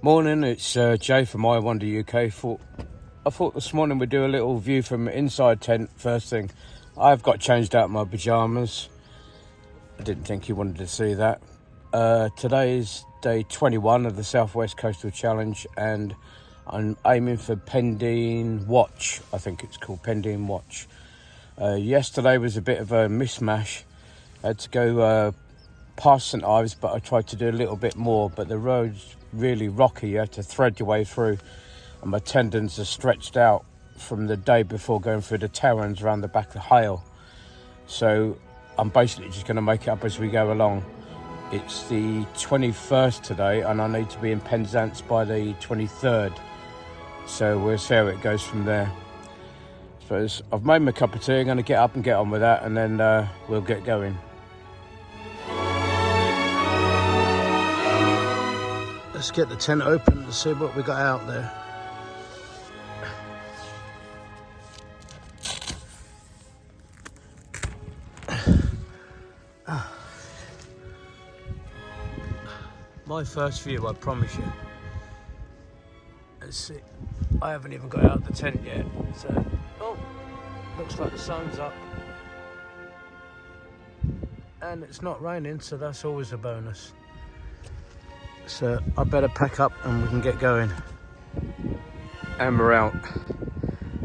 Morning, it's Jay from I Wonder UK. I thought this morning we'd do a little view from inside tent first thing. I've got changed out my pyjamas. I didn't think you wanted to see that. Today is day 21 of the Southwest Coastal Challenge and I'm aiming for Pendeen Watch. I think it's called Pendeen Watch. Yesterday was a bit of a mishmash. I had to go past St Ives, but I tried to do a little bit more, but the road's really rocky. You have to thread your way through and my tendons are stretched out from the day before going through the Tarrans around the back of the Hale. So I'm basically just going to make it up as we go along. It's the 21st today and I need to be in Penzance by the 23rd. So we'll see how it goes from there. So I've made my cup of tea. I'm going to get up and get on with that and then we'll get going. Let's get the tent open to see what we got out there. My first view, I promise you. Let's see. I haven't even got out the tent yet. So, looks like the sun's up. And it's not raining, so that's always a bonus. So I better pack up and we can get going. And we're out.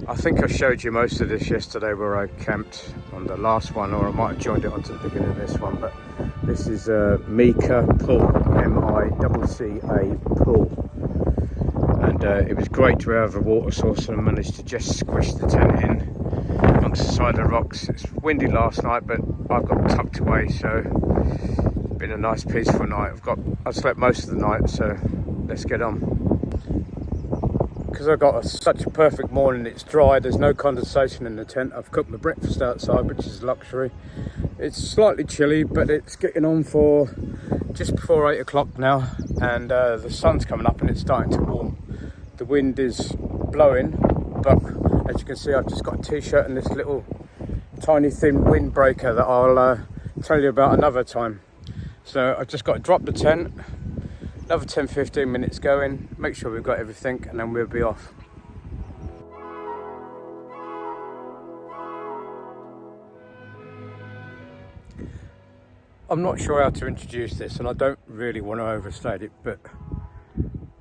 I think I showed you most of this yesterday where I camped on the last one, or I might have joined it onto the beginning of this one, but this is Micca Pool, M-I-C-C-A Pool. And it was great to have a water source and I managed to just squish the tent in amongst the side of the rocks. It's windy last night, but I've got tucked away, so been a nice peaceful night. I slept most of the night, so let's get on. Because I've got such a perfect morning, it's dry, there's no condensation in the tent. I've cooked my breakfast outside, which is luxury. It's slightly chilly, but it's getting on for just before 8 o'clock now, and the sun's coming up and it's starting to warm. The wind is blowing, but as you can see, I've just got a t-shirt and this little tiny thin windbreaker that I'll tell you about another time. So I've just got to drop the tent, another 10-15 minutes going, make sure we've got everything and then we'll be off. I'm not sure how to introduce this and I don't really want to overstate it, but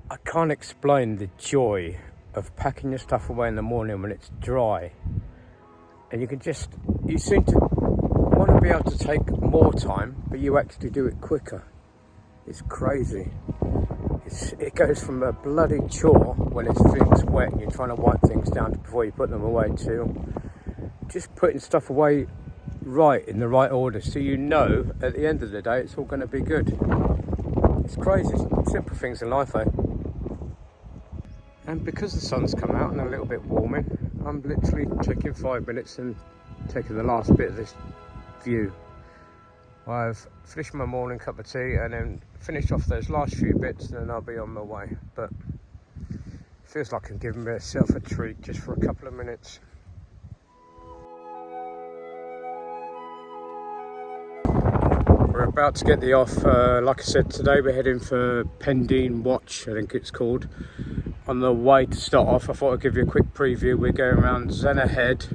I can't explain the joy of packing your stuff away in the morning when it's dry. And you seem to want to be able to take more time, but you actually do it quicker. It's crazy. It goes from a bloody chore when things wet and you're trying to wipe things down before you put them away to just putting stuff away right in the right order, so you know at the end of the day it's all going to be good. It's crazy. Simple things in life, eh? And because the sun's come out and a little bit warming, I'm literally taking 5 minutes and taking the last bit of this view. I've finished my morning cup of tea and then finished off those last few bits and then I'll be on my way. But it feels like I'm giving myself a treat just for a couple of minutes. We're about to get the off. Like I said, today we're heading for Pendeen Watch, I think it's called. On the way to start off, I thought I'd give you a quick preview. We're going around Minehead,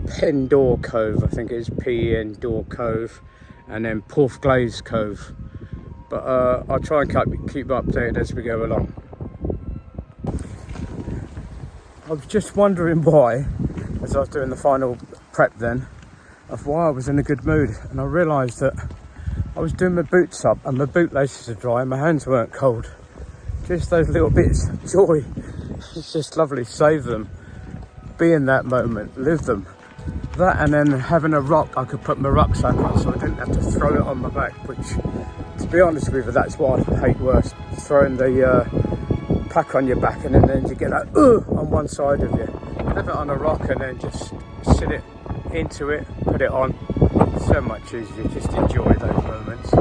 Pendore Cove, I think it is Pendore Cove, and then Porthglaze Cove. But I'll try and keep updated as we go along. I was just wondering why, as I was doing the final prep then, of why I was in a good mood, and I realised that I was doing my boots up and my bootlaces are dry and my hands weren't cold. Just those little bits of joy. It's just lovely. Save them. Be in that moment. Live them. That and then having a rock I could put my rucksack on so I didn't have to throw it on my back, which, to be honest with you, that's what I hate worst. Throwing the pack on your back and then you get that on one side of you. Have it on a rock and then just sit it into it, put it on. So much easier. Just enjoy those moments.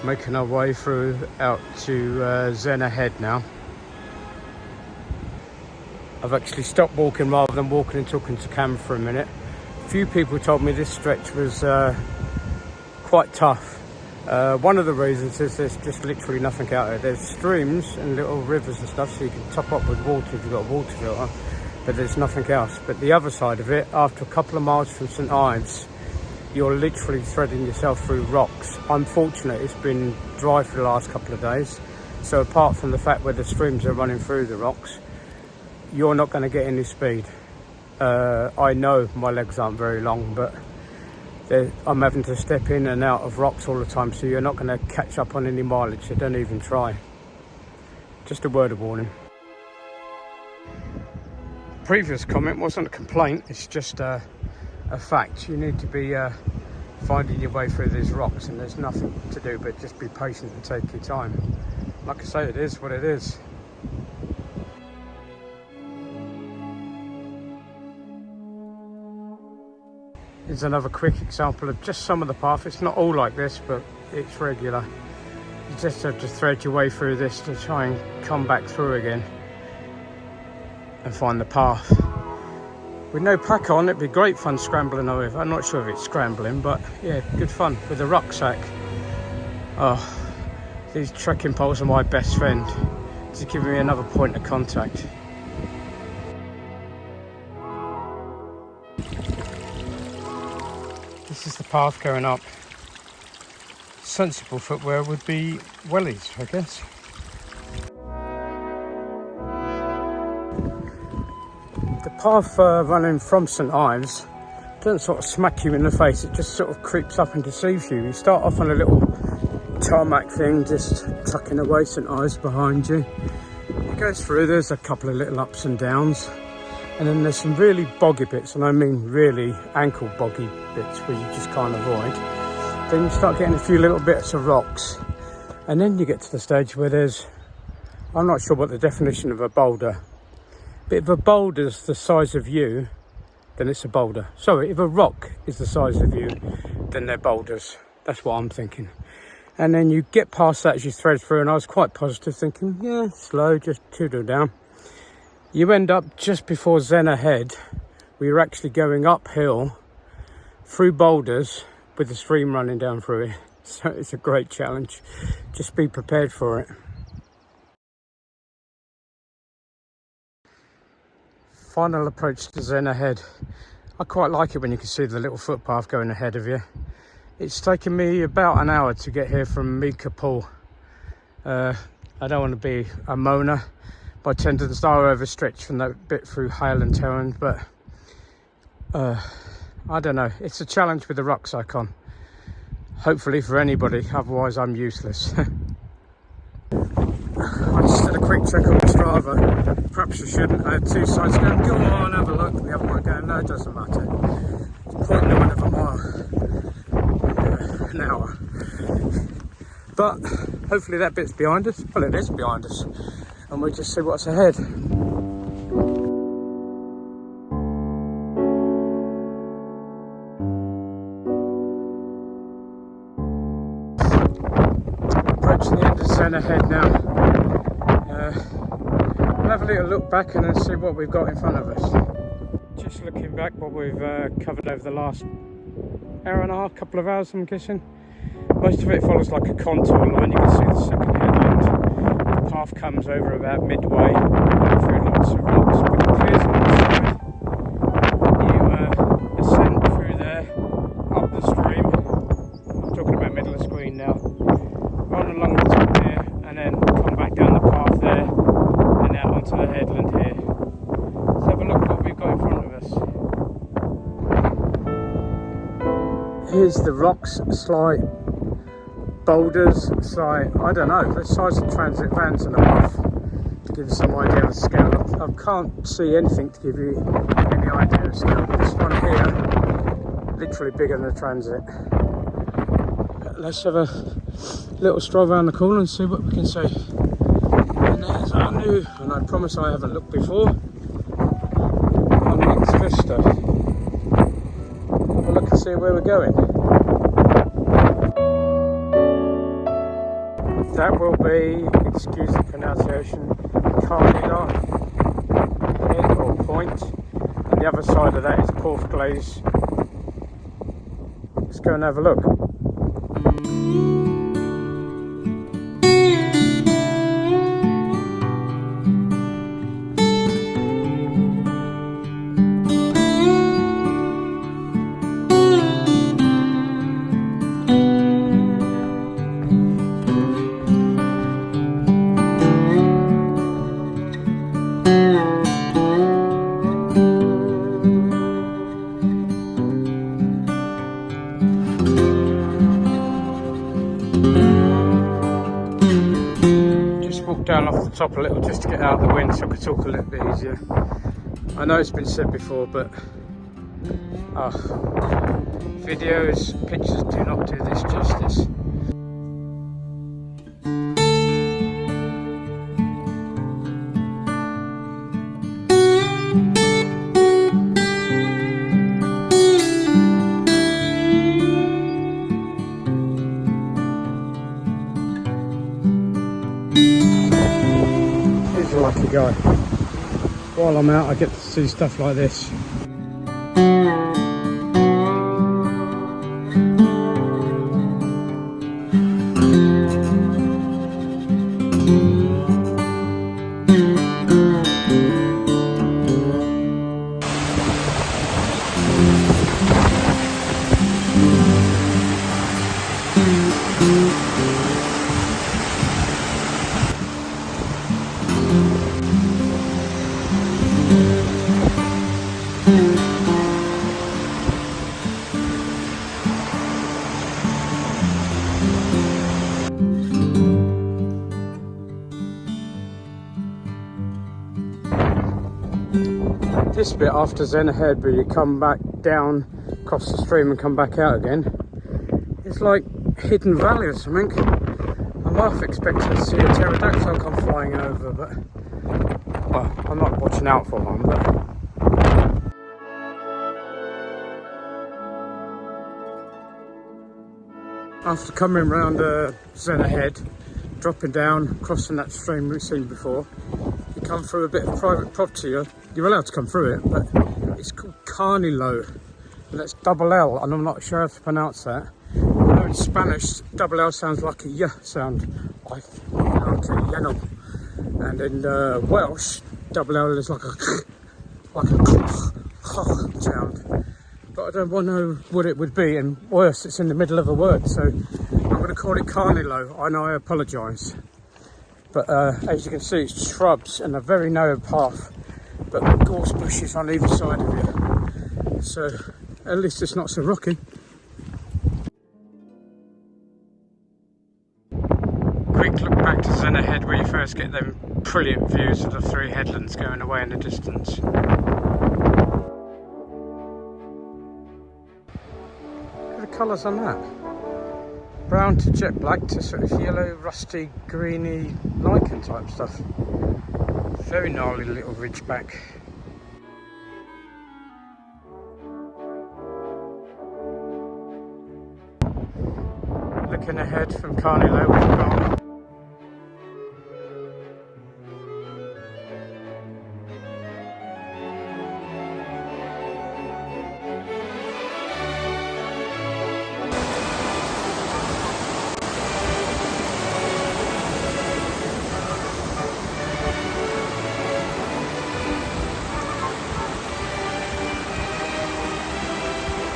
Making our way through out to Minehead now. I've actually stopped walking rather than walking and talking to camera for a minute. A few people told me this stretch was quite tough. One of the reasons is there's just literally nothing out there. There's streams and little rivers and stuff, so you can top up with water if you've got a water filter, but there's nothing else. But the other side of it, after a couple of miles from St Ives, you're literally threading yourself through rocks. I'm fortunate it's been dry for the last couple of days, so apart from the fact where the streams are running through the rocks, you're not going to get any speed. I know my legs aren't very long, but I'm having to step in and out of rocks all the time, so you're not going to catch up on any mileage, so don't even try. Just a word of warning. Previous comment wasn't a complaint, it's just a fact. You need to be finding your way through these rocks, and there's nothing to do but just be patient and take your time. Like I say, it is what it is. Here's another quick example of just some of the path. It's not all like this, but it's regular. You just have to thread your way through this to try and come back through again and find the path. With no pack on, it'd be great fun scrambling over. I'm not sure if it's scrambling, but yeah, good fun with a rucksack. Oh, these trekking poles are my best friend. Just giving me another point of contact. This is the path going up. Sensible footwear would be wellies, I guess. The path running from St Ives doesn't sort of smack you in the face, it just sort of creeps up and deceives you. You start off on a little tarmac thing, just tucking away St Ives behind you. It goes through, there's a couple of little ups and downs. And then there's some really boggy bits, and I mean really ankle boggy bits where you just can't avoid. Then you start getting a few little bits of rocks, and then you get to the stage where there's, I'm not sure what the definition of a boulder, but if a boulder's the size of you, then it's a boulder. Sorry, if a rock is the size of you, then they're boulders. That's what I'm thinking. And then you get past that as you thread through, and I was quite positive, thinking, yeah, slow, just toodle down. You end up just before Zena Head, where you're actually going uphill through boulders with the stream running down through it. So it's a great challenge. Just be prepared for it. Final approach to Zena Head. I quite like it when you can see the little footpath going ahead of you. It's taken me about an hour to get here from Mika Pool. I don't want to be a moaner, I tend to overstretch from that bit through Hale and Terran, but I don't know, it's a challenge with the rucksack on. Hopefully for anybody, otherwise I'm useless. I just did a quick check on Strava. Perhaps I shouldn't. I had two sides going, go on, have a look, and the other one going, no, it doesn't matter. It's 0.9 of a mile an hour. But hopefully that bit's behind us. Well, it is behind us. And we'll just see what's ahead. Approaching the end of Zena Head now. We'll have a little look back and then see what we've got in front of us. Just looking back what we've covered over the last hour and a half, couple of hours I'm guessing. Most of it follows like a contour line. You can see the second headland. The path comes over about midway through lots of rocks, but it clears on the side. You ascend through there, up the stream. I'm talking about middle of screen now. Run along the top here, and then come back down the path there, and out onto the headland here. Let's have a look what we've got in front of us. Here's the rocks, slight boulders, slight, I don't know, the size of transit vans and above, to give you some idea of the scale. I can't see anything to give you any idea of scale. This one here, literally bigger than a transit. Let's have a little stroll around the corner and see what we can see. And there's our new, and I promise I haven't looked before, on the Vista. Have a look and see where we're going. That will be, excuse the pronunciation, Carlila Head Point, and the other side of that is Porthglaze. Let's go and have a look. Down off the top a little just to get out of the wind so I could talk a little bit easier. I know it's been said before, but videos, pictures do not do this justice. Lucky guy. While I'm out I get to see stuff like this. This bit after Minehead, where you come back down across the stream and come back out again, it's like hidden valley or something. I'm half expecting to see a pterodactyl come flying over, but well, I'm not watching out for one. But after coming round Minehead, dropping down, crossing that stream we've seen before, you come through a bit of private property. You're allowed to come through it, but it's called Carnilo, and that's double L, and I'm not sure how to pronounce that. I know in Spanish, double L sounds like a y sound, like yellow, and in Welsh, double L is like a sound. But I don't want to know what it would be, and worse, it's in the middle of a word, so I'm going to call it Carnilo, and I apologise. But as you can see, it's shrubs and a very narrow path, but gorse bushes on either side of you, so at least it's not so rocky. Quick look back to Minehead, where you first get them brilliant views of the three headlands going away in the distance. Look at the colours on that. Brown to jet black to sort of yellow, rusty, greeny, lichen type stuff. Very gnarly little ridgeback. Looking ahead from Carnilo, we've got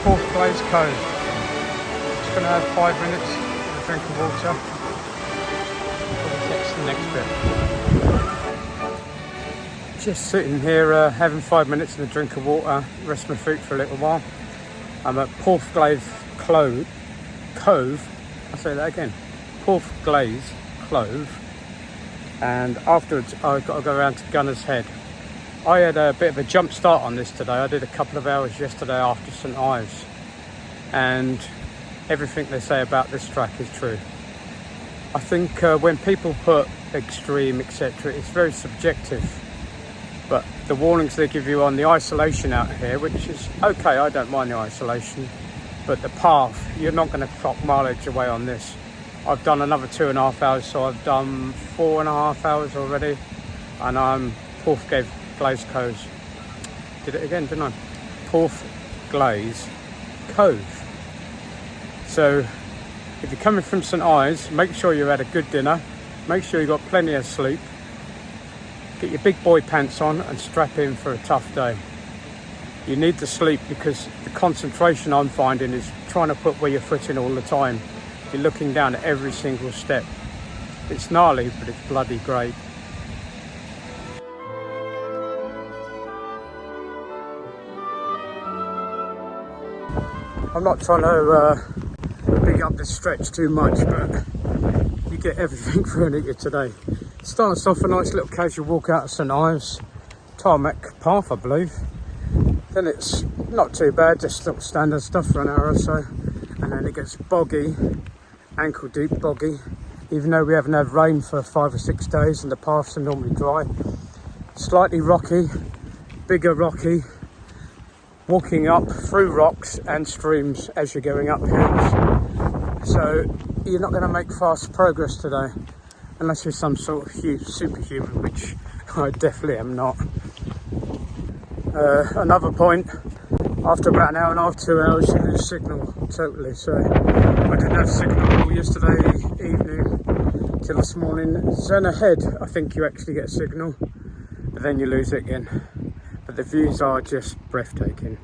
Porthglaze Cove. Just going to have 5 minutes for a drink of water before we get to the next bit. Just sitting here having 5 minutes and a drink of water, rest my feet for a little while. I'm at Porthglaze Cove. I'll say that again. Porthglaze Cove. And afterwards I've got to go around to Gunner's Head. I had a bit of a jump start on this today. I did a couple of hours yesterday after St Ives, and everything they say about this track is true. I think when people put extreme etc, it's very subjective, but the warnings they give you on the isolation out here, which is okay, I don't mind the isolation, but the path, you're not going to clock mileage away on this. I've done another 2.5 hours, so I've done 4.5 hours already, and I'm Porthglaze Cove. Did it again, didn't I? Porth Glaze Cove. So if you're coming from St Ives, make sure you had a good dinner. Make sure you got plenty of sleep. Get your big boy pants on and strap in for a tough day. You need the sleep because the concentration I'm finding is trying to put where your foot in all the time. You're looking down at every single step. It's gnarly, but it's bloody great. I'm not trying to big up this stretch too much, but you get everything thrown at you today. Starting us off a nice little casual walk out of St Ives, tarmac path I believe. Then it's not too bad, just sort of standard stuff for an hour or so. And then it gets boggy, ankle deep boggy, even though we haven't had rain for 5 or 6 days and the paths are normally dry. Slightly rocky, bigger rocky, walking up through rocks and streams as you're going up hills. So you're not going to make fast progress today, unless you're some sort of superhuman, which I definitely am not. Another point, after about an hour and a half, 2 hours, you lose signal totally. So I didn't have signal all yesterday evening till this morning. Then ahead, I think you actually get signal, but then you lose it again. But the views are just breathtaking.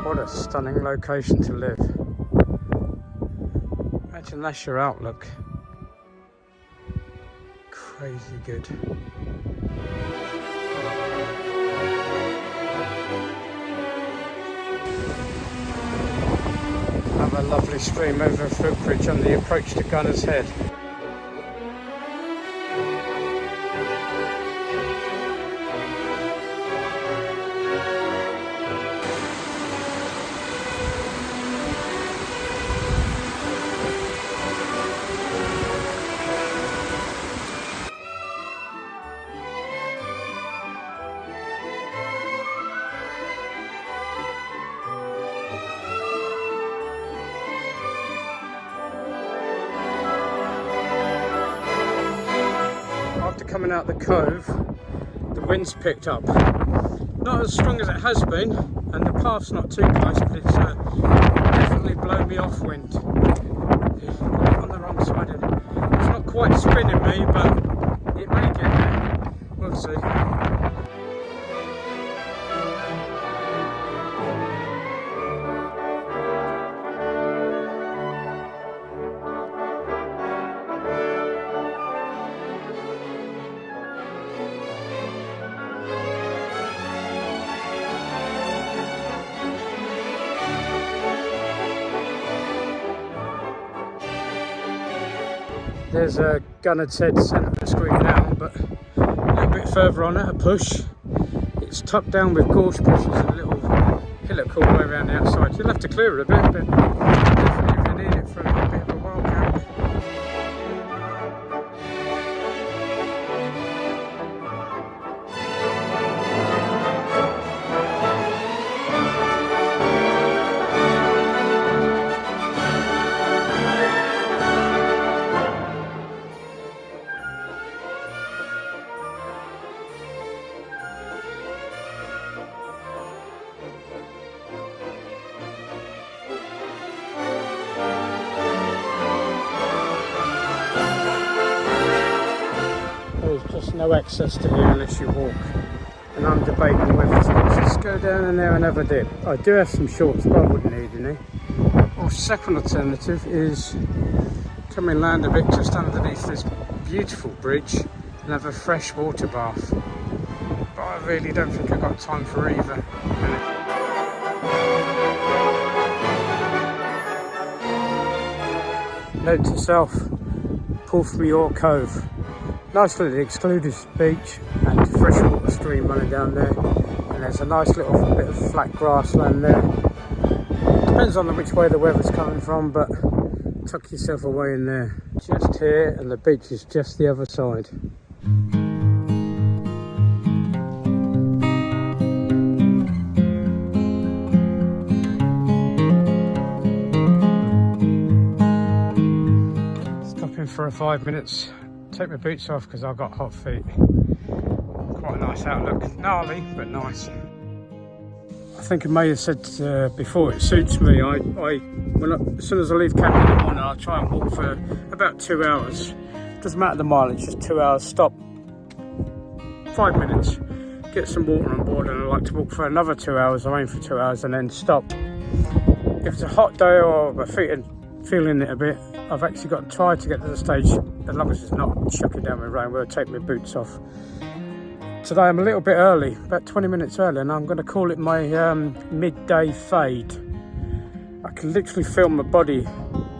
What a stunning location to live. Imagine that's your outlook. Crazy good. Another lovely stream over a footbridge on the approach to Gunner's Head. Coming out the cove, the wind's picked up. Not as strong as it has been, and the path's not too close, but it's definitely blown me off wind. On the wrong side of it. It's not quite spinning me, but it may get there. We'll see. There's a Gunner's Head centre of the screen now, but a little bit further on at a push. It's tucked down with gorse bushes and a little hillock all the way around the outside. You'll have to clear it a bit, but definitely if you need it for a bit of a wild camp. There's no access to here unless you walk, and I'm debating whether to just go down in there and have a dip. I do have some shorts, but I wouldn't need any. Or second alternative is come inland a bit just underneath this beautiful bridge and have a fresh water bath. But I really don't think I've got time for either. Note to self, Porth Cove. Nice little excluded beach and freshwater stream running down there, and there's a nice little bit of flat grassland there. Depends on which way the weather's coming from, but tuck yourself away in there. Just here, and the beach is just the other side. in for a 5 minutes, take my boots off because I've got hot feet. Quite a nice outlook, gnarly but nice. I think I may have said before, it suits me. As soon as I leave camp in the morning, I'll try and walk for about 2 hours. Doesn't matter the mileage, just 2 hours, stop 5 minutes, get some water on board, and I like to walk for another 2 hours. I aim for 2 hours and then stop. If it's a hot day or my feet are feeling it a bit, I've actually got to try to get to the stage, as long as it's not chucking down with rain, where I take my boots off. Today I'm a little bit early, about 20 minutes early, and I'm going to call it my midday fade. I can literally feel my body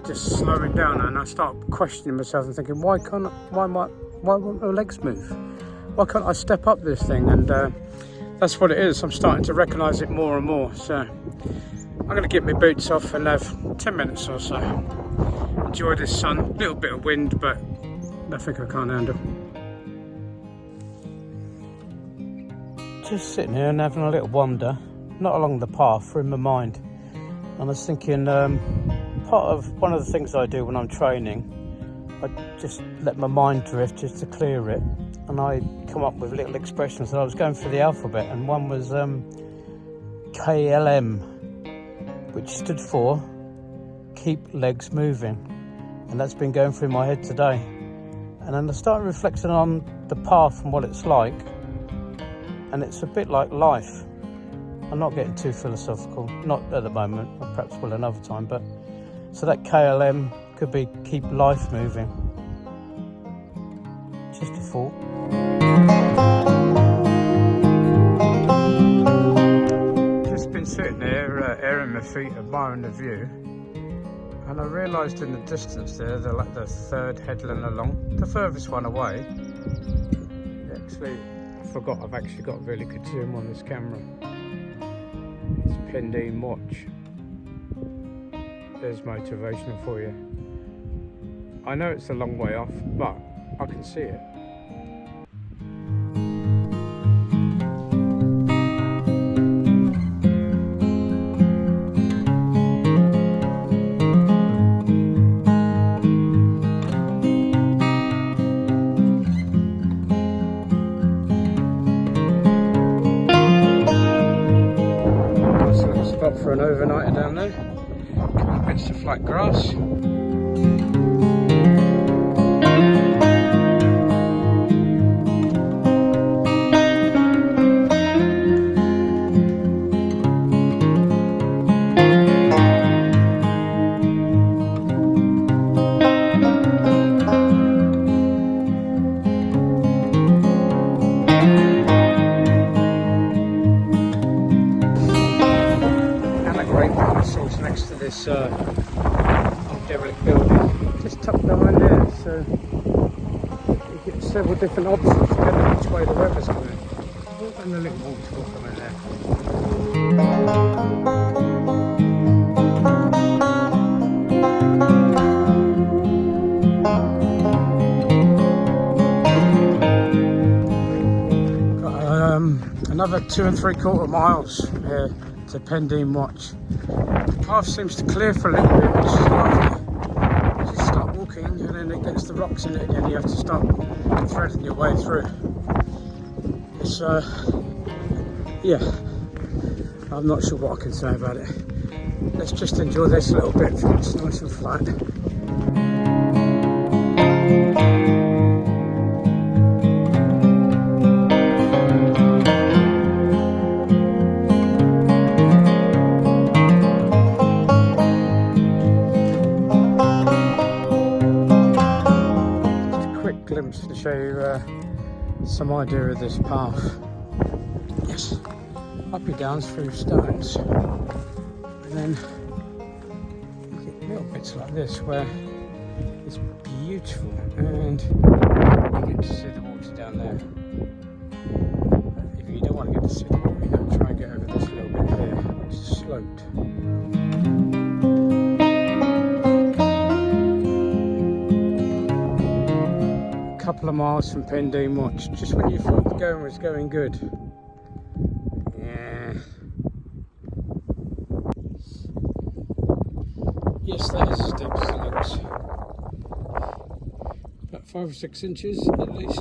just slowing down, and I start questioning myself and thinking, why won't my legs move? Why can't I step up this thing? And that's what it is. I'm starting to recognise it more and more. So I'm going to get my boots off and have 10 minutes or so. Enjoy this sun, a little bit of wind, but nothing I can't handle. Just sitting here and having a little wander, not along the path, in my mind. And I was thinking, one of the things I do when I'm training, I just let my mind drift just to clear it. And I come up with little expressions. And I was going through the alphabet, and one was KLM, which stood for keep legs moving. And that's been going through my head today. And then I started reflecting on the path and what it's like. And it's a bit like life. I'm not getting too philosophical, not at the moment, I perhaps will another time, but so that KLM could be keep life moving. Just a thought. Just been sitting there, airing my feet, admiring the view, and I realised in the distance there, like the third headland along, the furthest one away. Actually, I forgot I've actually got really good zoom on this camera. It's Pendeen Watch. There's motivational for you. I know it's a long way off, but I can see it. Stop for an overnighter down there. Couple of bits of flat grass. Next to this old derelict building, just tucked behind there, so you get several different options depending on which way the weather's coming. And the little waterfall coming there. Got another 2 3/4 miles here to Pendeen Watch. The path seems to clear for a little bit, which is lovely. You just start walking and then it gets the rocks in it again. You have to start threading your way through. It's yeah, I'm not sure what I can say about it. Let's just enjoy this a little bit. It's nice and flat. To show you some idea of this path. Yes, uppy downs through stones, and then you get little bits like this where it's beautiful, and you get to see the water down there. If you don't want to get to see the water, you've got to try and get over this little bit here, which is sloped. Couple of miles from Pendeen Watch, just when you thought the going was going good. Yeah. Yes, that is as deep as it looks. 5 or 6 inches at least.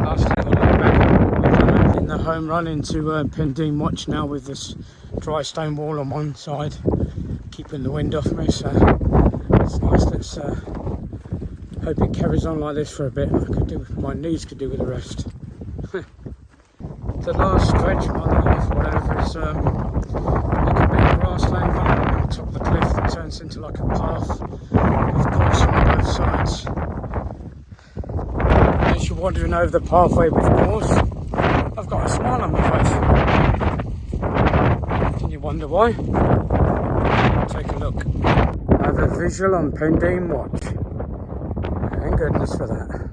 Last little look back in the home run into Pendeen Watch now with this dry stone wall on one side, keeping the wind off me, so it's nice. Let's hope it carries on like this for a bit. My knees could do with the rest. The last stretch on the left, whatever, is like a bit of grassland running on top of the cliff that turns into like a path with gorse on both sides. As you're wandering over the pathway with gorse, I've got a smile on my face. Can you wonder why? Take a look. I have a visual on Pendeen Watch. Thank goodness for that.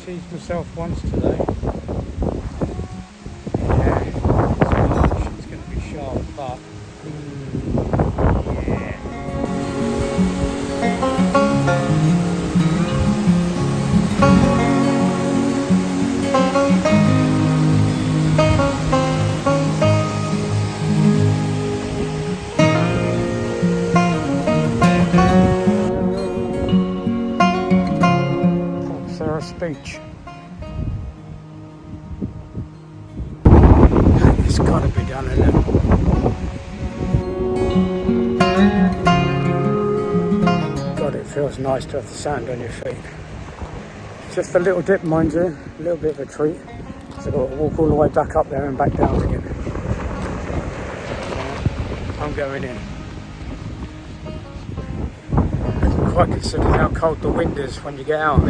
Teased myself once today. Yeah, it's going to be sharp, but yeah. Beach. It's got to be done, isn't it? God, it feels nice to have the sand on your feet. Just a little dip, mind you, a little bit of a treat. So I've got to walk all the way back up there and back down again. I'm going in. I haven't quite considered how cold the wind is when you get out.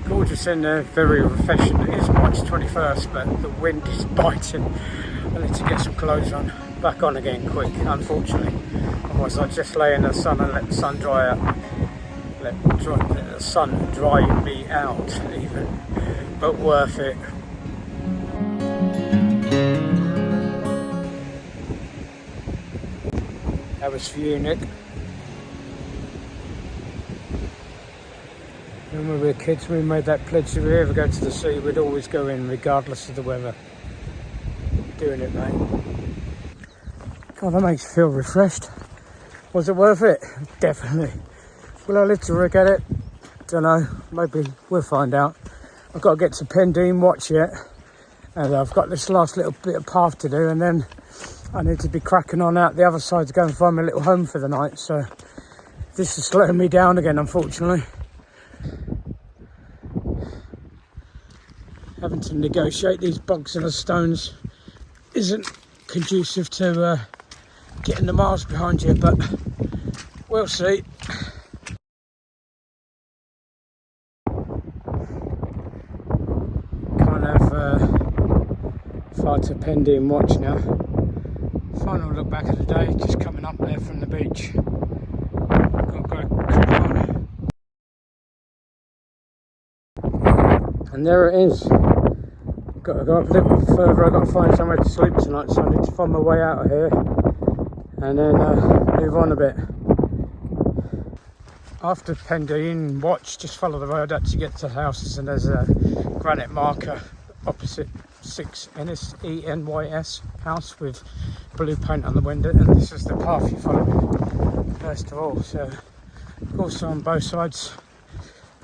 Gorgeous in there, very refreshing. It is March 21st, but the wind is biting. I need to get some clothes on, back on again quick, unfortunately. Otherwise I'll just lay in the sun and let the sun dry out. Let the sun dry me out even, but worth it. That was for you, Nick. When we were kids, we made that pledge. If we ever go to the sea, we'd always go in regardless of the weather. Doing it, mate. God, that makes you feel refreshed. Was it worth it? Definitely. Will I live to regret it? Don't know. Maybe we'll find out. I've got to get to Pendeen Watch yet, and I've got this last little bit of path to do, and then I need to be cracking on out the other side to go and find my little home for the night. So this is slowing me down again, unfortunately. Having to negotiate these bogs and the stones isn't conducive to getting the miles behind you, but we'll see. Kind of far to Pendeen Watch now. Final look back at the day, just coming up there from the beach. Got to go crack on. And there it is. Got to go up a little further. I've got to find somewhere to sleep tonight, so I need to find my way out of here and then move on a bit. After Pendeen Watch, just follow the road out to get to the houses, and there's a granite marker opposite 6 ENYS house with blue paint on the window, and this is the path you follow first of all. So of course on both sides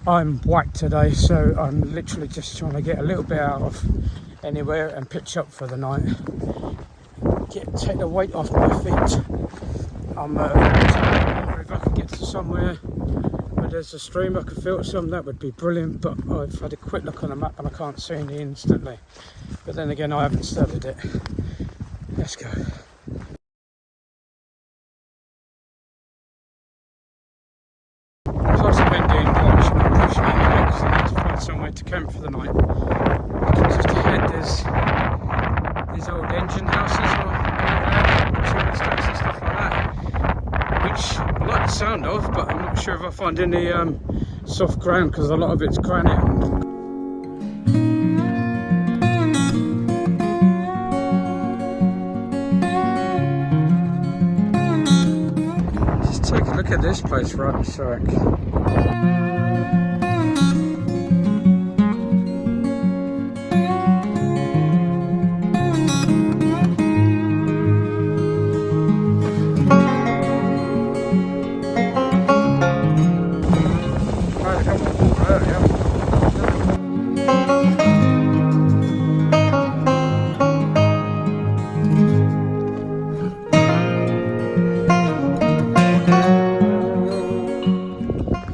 I'm whacked today, so I'm literally just trying to get a little bit out of anywhere and pitch up for the night. Take the weight off my feet. I'm if I could get to somewhere where there's a stream I could filter some, that would be brilliant, but I've had a quick look on the map and I can't see any instantly. But then again, I haven't studied it. Let's go. Close to Pendeen Watch, and I'm pushing in because I need to find somewhere to camp for the night. Because just ahead there's these old engine houses or whatever, stacks and stuff like that, which I like the sound of, but I'm not sure if I find any soft ground because a lot of it's granite. Take a look at this place right beside.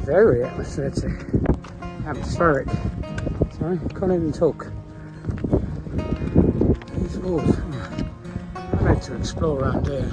Very atmospheric. Sorry, can't even talk. These walls. I like to explore around here.